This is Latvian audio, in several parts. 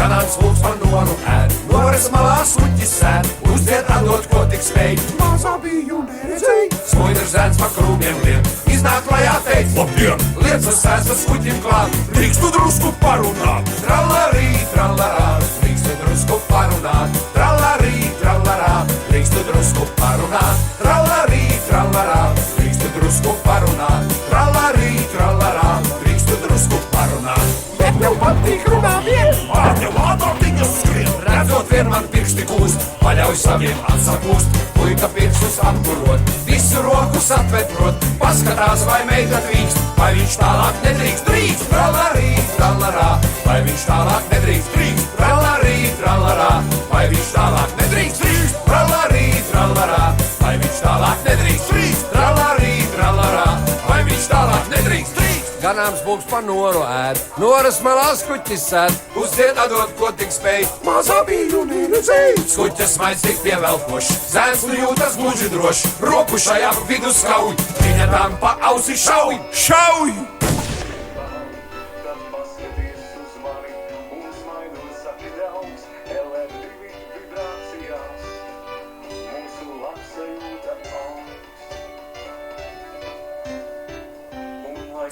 Ganāms lūks par noru ēd, noras malā suķis sēd, uzdiet atdot, ko tik spēj. Mazā biju neredzēj, smuidrs zēns pa krūmiem liek, iznāk klajā teic, labdien, liec uz sēstas suķim klāt, drīkstu drusku parunāt. Trallarī, trallarā, drīkstu drusku parunāt, trallarī, trallarā, drīkstu drusku parunāt, trallarī, trallarā, drīkstu drusku parunāt, trallarī, trallarā, drīkstu drusku parunāt. Bet tev patīk runā vien, pārņem ātrāk viņas skrien, redzot vien man pirksti kūst, paļauj saviem atsakūst, puika pirkstus apkurot, visu rokus atvetrot, paskatās vai meita drīkst, vai viņš tālāk nedrīkst, drīkst, trallarī, trallarā, vai viņš tālāk nedrīkst, drīkst, trallarī, trallarā, vai viņš tālāk nedrīkst, drīkst, trallarī, trallarā, vai viņš tālāk nedrīkst, drīkst, trallarī, trallarā, vai viņš tālāk nedrīkst, drīkst. Ganāms būks pa noru ēd, noras malā skuķis sēd, uzdiet atdot, ko tik spēj. Mazā biju neredzēj, skuķis maids tik pievelkošs, zēns tu jūtas gluži drošs, roku šajā vidu skauj, viņa tam pa ausi šauj, šauj!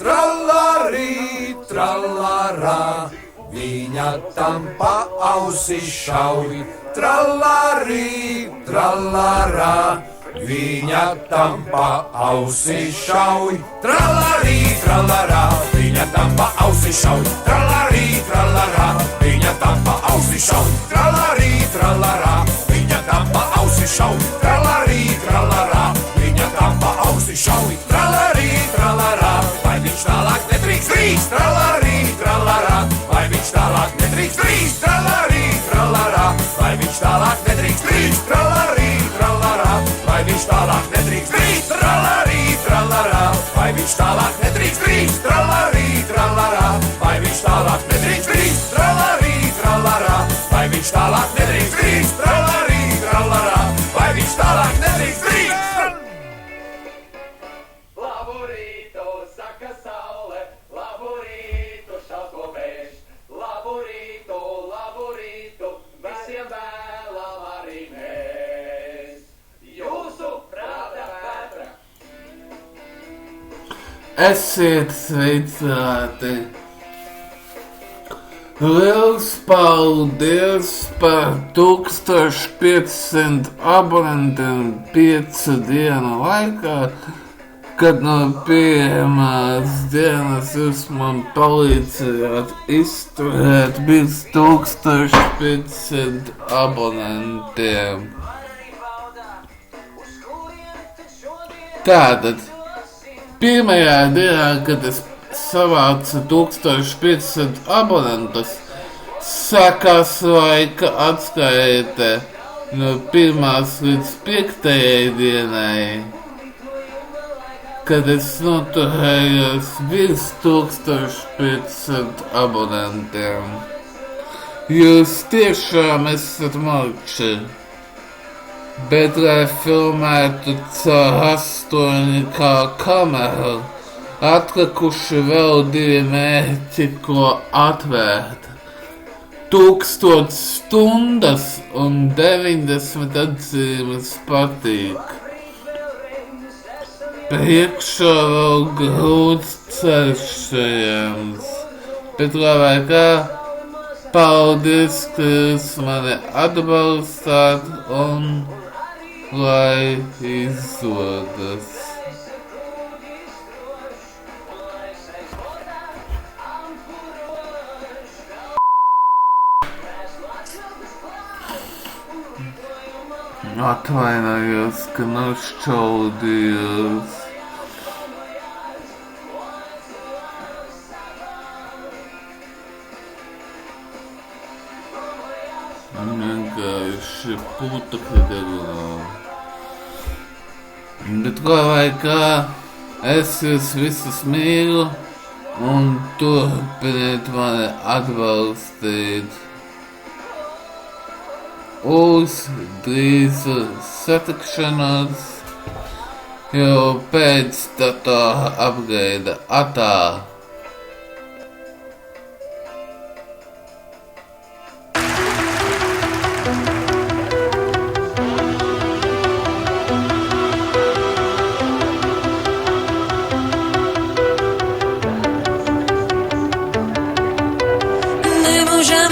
Trallarī, trallarā, viņa tam pa ausi šauj. Trallarī, trallarā, viņa tam pa ausi šauj. Trallarī, trallarā, viņa tam pa ausi šauj. Trallarī, trallarā, viņa tam pa ausi šauj. Trallarī, trallarā, viņa tam pa ausi šauj. Trallarī, trallarā, viņa tam pa ausi šauj. Trallarī, trallarā, vai viņš tālāk nedrīkst, drīkst, trallarī, trallarā, vai viņš tālāk nedrīkst, drīkst, trallarī, trallarā, vai viņš tālāk nedrīkst, drīkst, trallarī, trallarā, vai viņš tālāk nedrīkst, drīkst, trallarī, trallarā, vai viņš tālāk nedrīkst, drīkst, trallarī, trallarā, vai viņš tālāk nedrīkst, drīkst, trallarī, trallarā, vai viņš tālāk nedrīkst, drīkst, trallarī, trallarā, vai viņš tālāk nedrīkst, drīkst. Esiet sveicināti! Liels paldies par 1500 abonentiem 5 dienu laikā, kad no pirmās dienas jūs man palīdzējāt izturēt bez 1500 abonentiem. Tātad, pirmajā dienā, kad es savācu 1500 abonentus, sākās laika atskaite no 1. līdz 5. dienai, kad es noturējos virs 1500 abonentiem. Jūs tiešām esat markši, bet, lai filmētu caur 8K kameru, atlikuši vēl 2 mērķi, ko atvērt. 1000 stundas un 90 atzīmes patīk. Priekšā vēl grūts ceļš ejams, bet lai kā, paldies, ka jūs mani atbalstāt un lai izdodas. Atvainojos, ka nošķaudījos. Vienkārši putekļi garumā. Bet lai kā, es jūs visus mīlu un turpiniet mani atbalstīt. Uz drīzu satikšanos jau pēc datora apgaida. Atā!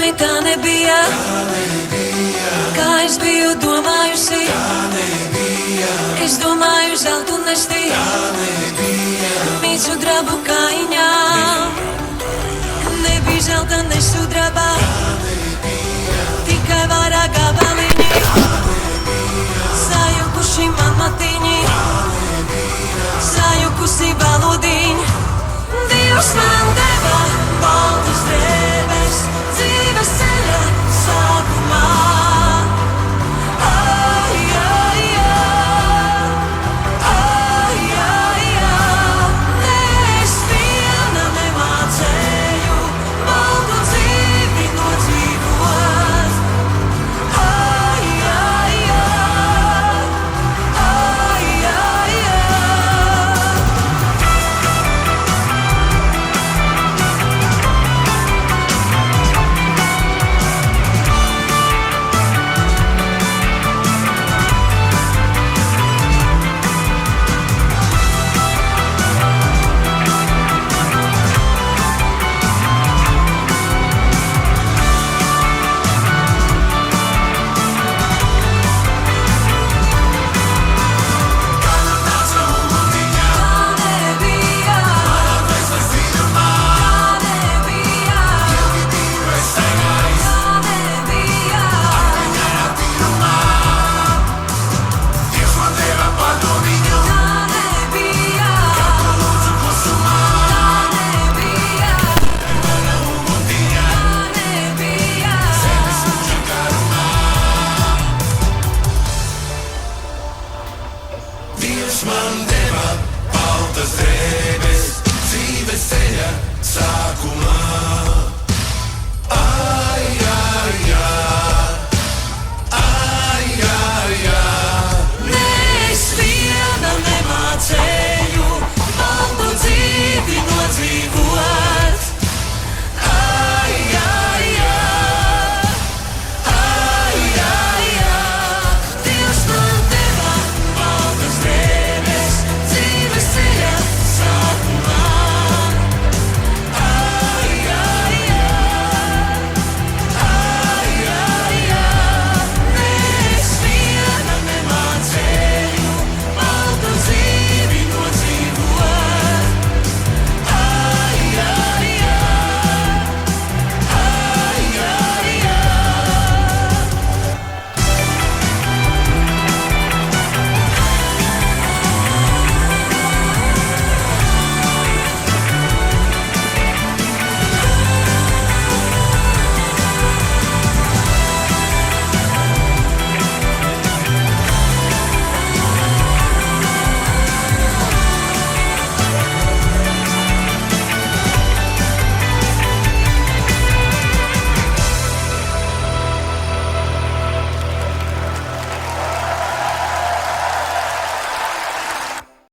Tiešām tā nebija, kā es biju domājusi. Es domāju, žēl tu nešti, mīcu drabu kājiņā.